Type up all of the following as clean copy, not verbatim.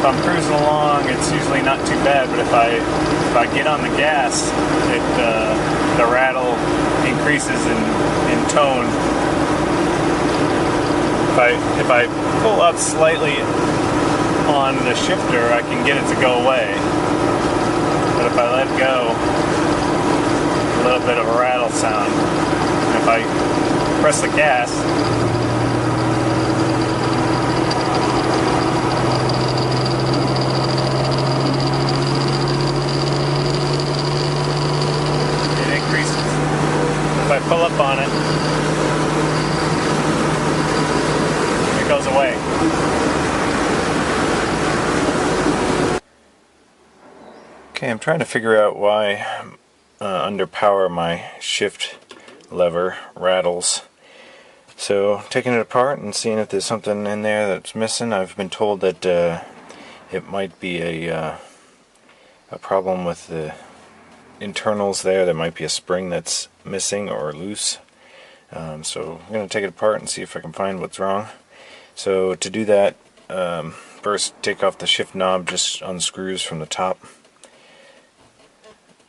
I'm cruising along, it's usually not too bad, but if I get on the gas, the rattle increases in tone. If I pull up slightly on the shifter, I can get it to go away. But if I let go, a little bit of a rattle sound. And if I press the gas, it increases. If I pull up on it, it goes away. Okay, I'm trying to figure out why under power my shift lever rattles. So taking it apart and seeing if there's something in there that's missing. I've been told that it might be a problem with the internals there. There might be a spring that's missing or loose. So I'm going to take it apart and see if I can find what's wrong. So to do that, first take off the shift knob, just unscrews from the top.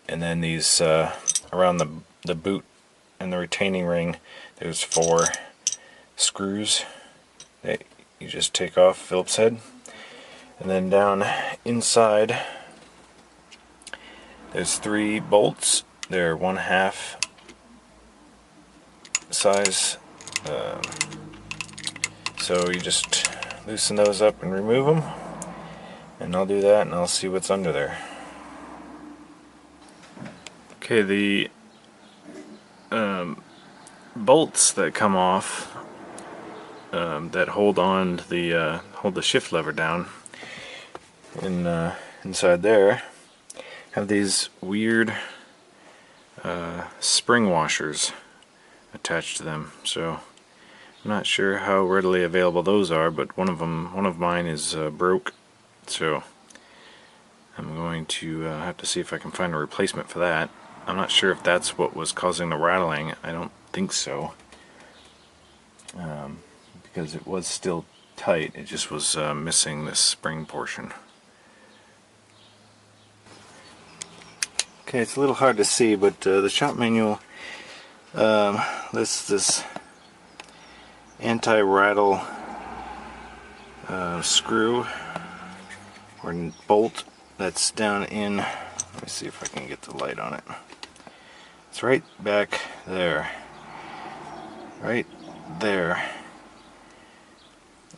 And then these around the boot and the retaining ring, there's 4 screws that you just take off Phillips head. And then down inside there's 3 bolts. They're 1/2 size. So you just loosen those up and remove them. And I'll do that and I'll see what's under there. Okay, the bolts that come off that hold on to the hold the shift lever down inside there have these weird spring washers attached to them. So I'm not sure how readily available those are, but one of mine is broke. So I'm going to have to see if I can find a replacement for that. I'm not sure if that's what was causing the rattling. I don't think so, because it was still tight. It just was missing this spring portion. Okay, it's a little hard to see, but the shop manual lists this anti-rattle screw or bolt that's down in, let me see if I can get the light on it. It's right back there. Right there.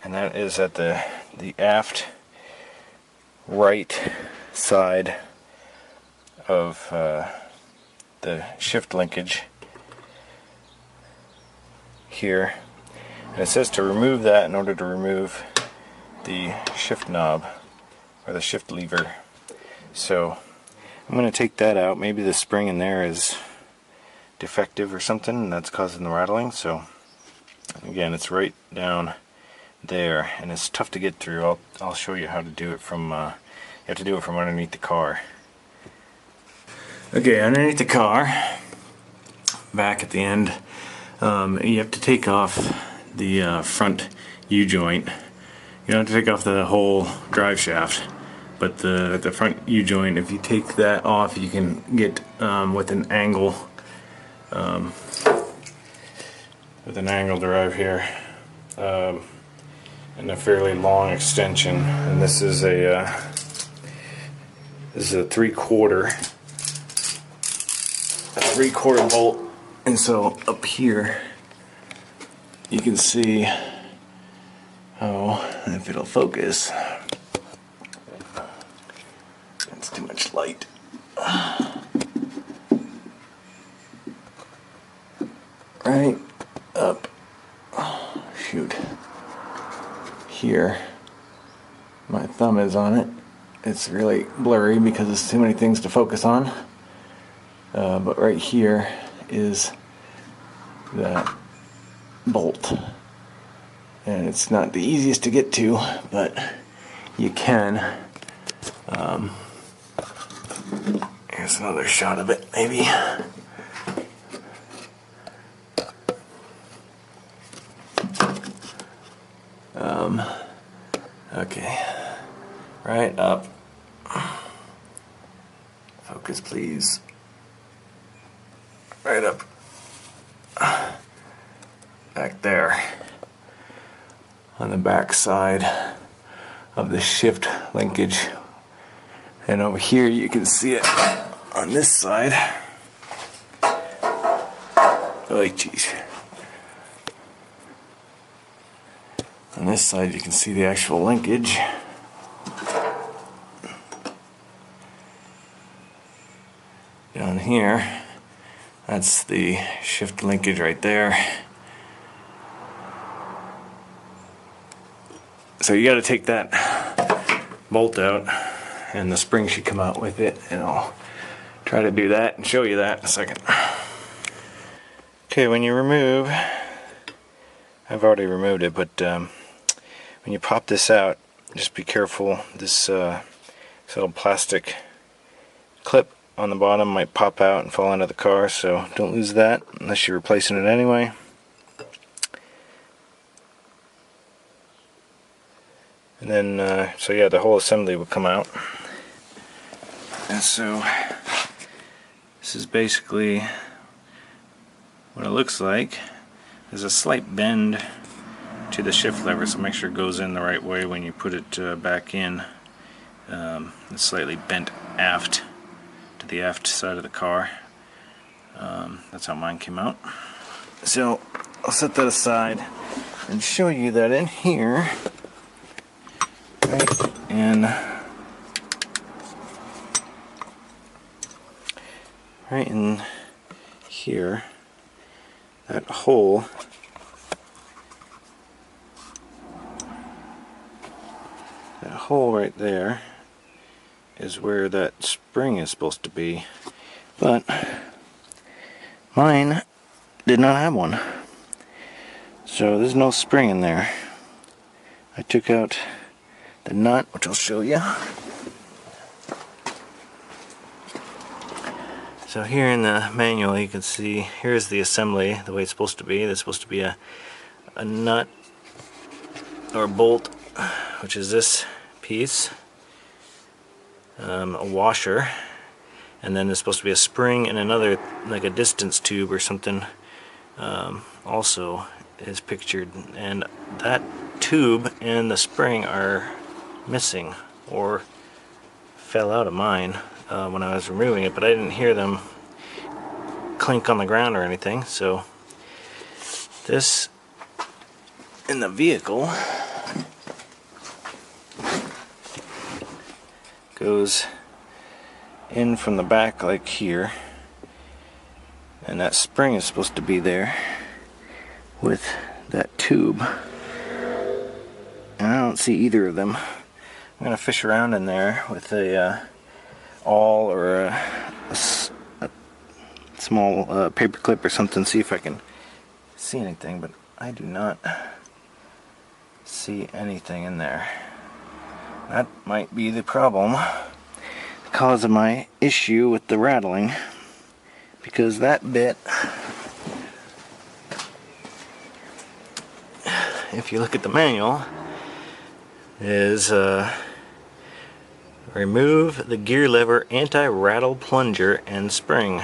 And that is at the aft right side of the shift linkage here. And it says to remove that in order to remove the shift knob or the shift lever. So I'm going to take that out. Maybe the spring in there is defective or something and that's causing the rattling. So again, it's right down there and it's tough to get through. I'll show you how to do it from you have to do it from underneath the car. Okay, underneath the car, back at the end, you have to take off the front U-joint. You don't have to take off the whole drive shaft, but the front U-joint, if you take that off, you can get with an angle drive here, and a fairly long extension. And this is a 3/4 bolt, and so up here you can see if it'll focus. It's too much light. Right up, shoot, here my thumb is on it. It's really blurry because there's too many things to focus on, but right here is that bolt, and it's not the easiest to get to, but you can. Here's another shot of it, maybe. Okay, right right up. Focus, please. Right up. Back there. On the back side of the shift linkage. And over here you can see it on this side. Oh, jeez. On this side you can see the actual linkage. Down here, that's the shift linkage right there. So you got to take that bolt out, and the spring should come out with it, and I'll try to do that and show you that in a second. Okay, when you remove, I've already removed it, but when you pop this out, just be careful. This little plastic clip on the bottom might pop out and fall into the car, so don't lose that unless you're replacing it anyway. And then, so yeah, the whole assembly will come out. And so, this is basically what it looks like. There's a slight bend to the shift lever, so make sure it goes in the right way when you put it back in. It's slightly bent aft to the aft side of the car. That's how mine came out. So I'll set that aside and show you that in here, right in here, that hole right there is where that spring is supposed to be, but mine did not have one, so there's no spring in there. I took out the nut, which I'll show you. So here in the manual you can see, here's the assembly, the way it's supposed to be. There's supposed to be a nut or bolt, which is this piece, a washer, and then there's supposed to be a spring and another, like a distance tube or something, also is pictured, and that tube and the spring are missing or fell out of mine when I was removing it, but I didn't hear them clink on the ground or anything. So this in the vehicle goes in from the back like here, and that spring is supposed to be there with that tube, and I don't see either of them. I'm gonna fish around in there with a awl or a small paper clip or something, see if I can see anything, but I do not see anything in there. That might be the problem, the cause of my issue with the rattling, because that bit, if you look at the manual, is remove the gear lever anti-rattle plunger and spring.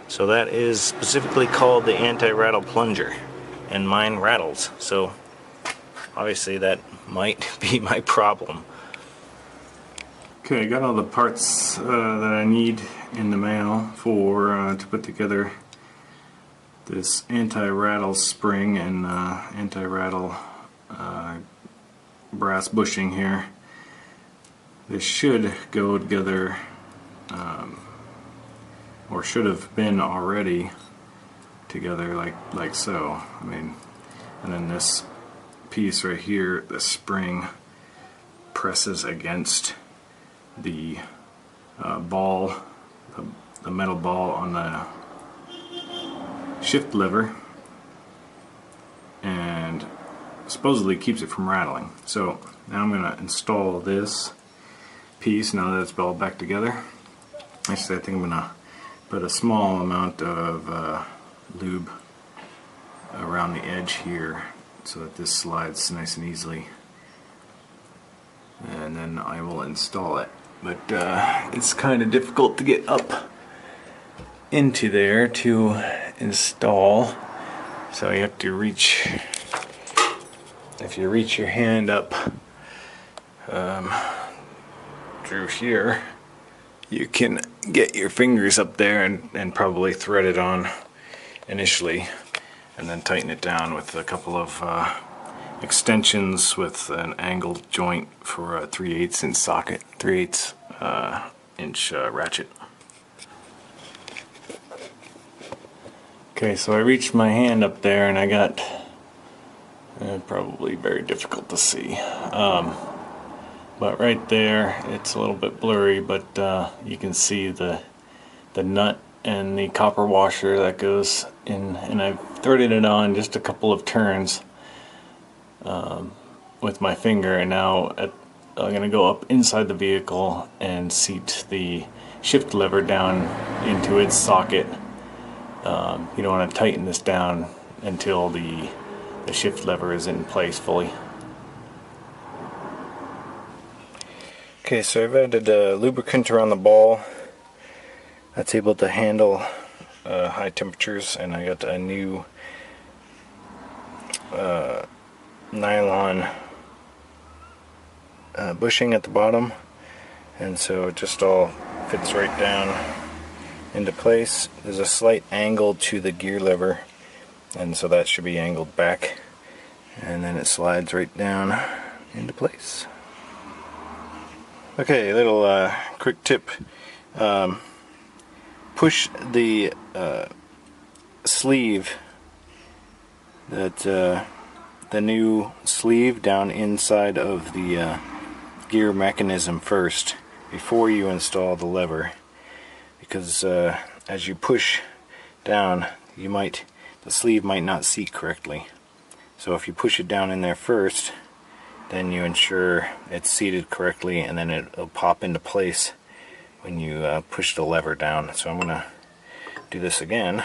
So that is specifically called the anti-rattle plunger, and mine rattles, so obviously that might be my problem. Okay, I got all the parts that I need in the mail for to put together this anti-rattle spring and anti-rattle brass bushing here. This should go together, or should have been already together, like so. I mean, and then this piece right here, the spring presses against the ball, the metal ball on the shift lever, and supposedly keeps it from rattling. So now I'm going to install this piece now that it's all back together. Actually, I think I'm going to put a small amount of lube around the edge here so that this slides nice and easily and then I will install it. But it's kind of difficult to get up into there to install, so you have to reach, if you reach your hand up through here, you can get your fingers up there and probably thread it on initially, and then tighten it down with a couple of extensions with an angled joint for a 3/8 inch socket, 3/8 inch ratchet. Okay, so I reached my hand up there and I got probably very difficult to see, but right there it's a little bit blurry, but you can see the nut and the copper washer that goes in, and I've threaded it on just a couple of turns with my finger, and now I'm going to go up inside the vehicle and seat the shift lever down into its socket. You don't want to tighten this down until the shift lever is in place fully. Okay, so I've added a lubricant around the ball that's able to handle high temperatures, and I got a new nylon bushing at the bottom, and so it just all fits right down into place. There's a slight angle to the gear lever, and so that should be angled back, and then it slides right down into place. Okay, a little quick tip. Push the sleeve, the new sleeve, down inside of the gear mechanism first before you install the lever, because as you push down, the sleeve might not seat correctly. So if you push it down in there first, then you ensure it's seated correctly, and then it'll pop into place when you push the lever down. So I'm going to do this again.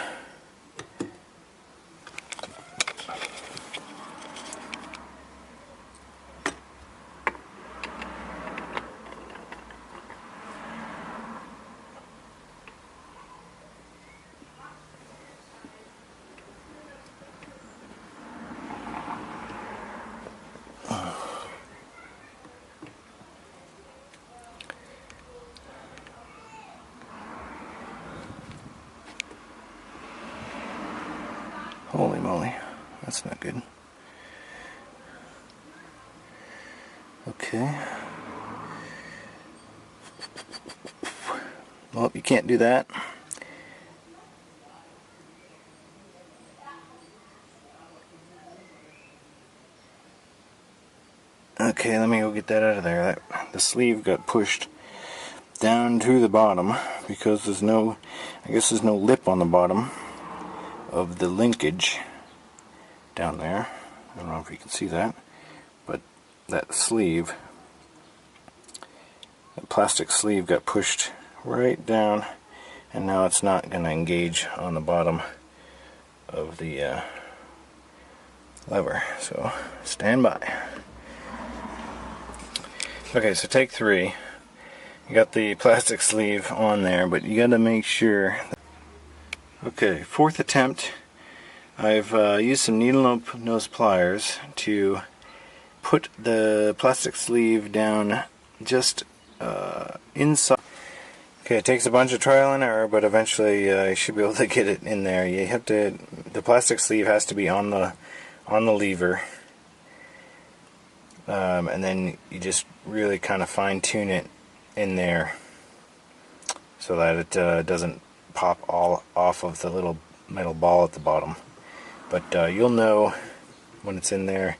Holy moly, that's not good. Okay. Well, you can't do that. Okay, let me go get that out of there. The sleeve got pushed down to the bottom because there's no lip on the bottom of the linkage down there. I don't know if you can see that, but that sleeve, that plastic sleeve, got pushed right down, and now it's not going to engage on the bottom of the lever. So stand by. Okay, so take 3. You got the plastic sleeve on there, but you got to make sure. Okay, 4th attempt. I've used some needle nose pliers to put the plastic sleeve down just inside. Okay, it takes a bunch of trial and error, but eventually you should be able to get it in there. You have to. The plastic sleeve has to be on the lever, and then you just really kind of fine tune it in there so that it doesn't pop all off of the little metal ball at the bottom. But you'll know when it's in there,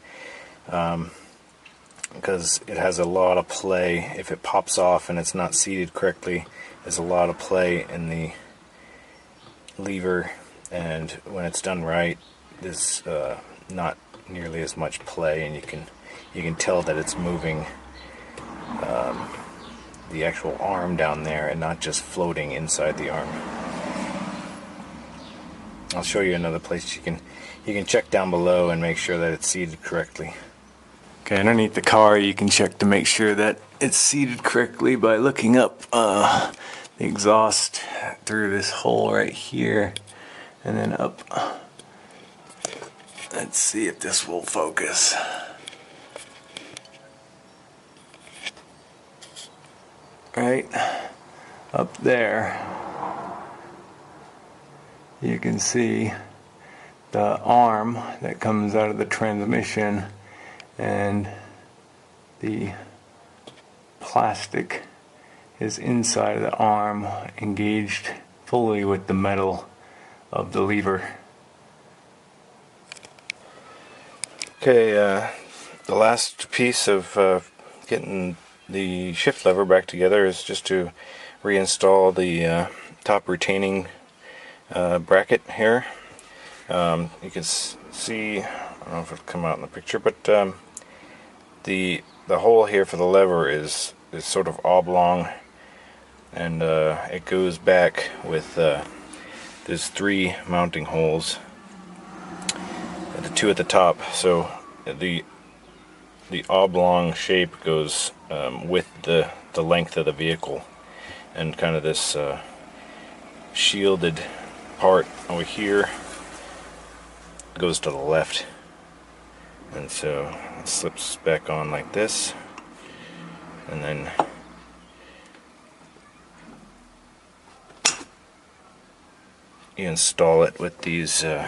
because it has a lot of play. If it pops off and it's not seated correctly, there's a lot of play in the lever, and when it's done right, there's not nearly as much play, and you can tell that it's moving the actual arm down there and not just floating inside the arm. I'll show you another place you can check down below and make sure that it's seated correctly. Okay, underneath the car you can check to make sure that it's seated correctly by looking up the exhaust through this hole right here and then up. Let's see if this will focus. Right up there you can see the arm that comes out of the transmission, and the plastic is inside of the arm, engaged fully with the metal of the lever. Okay, the last piece of getting the shift lever back together is just to reinstall the top retaining bracket here. You can see, I don't know if it'll come out in the picture, but the hole here for the lever is sort of oblong, and it goes back with there's 3 mounting holes, the 2 at the top, so the oblong shape goes with the length of the vehicle, and kind of this shielded part over here goes to the left, and so it slips back on like this, and then you install it with these the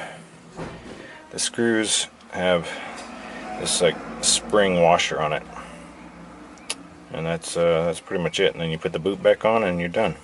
screws have this like spring washer on it, and that's pretty much it, and then you put the boot back on and you're done.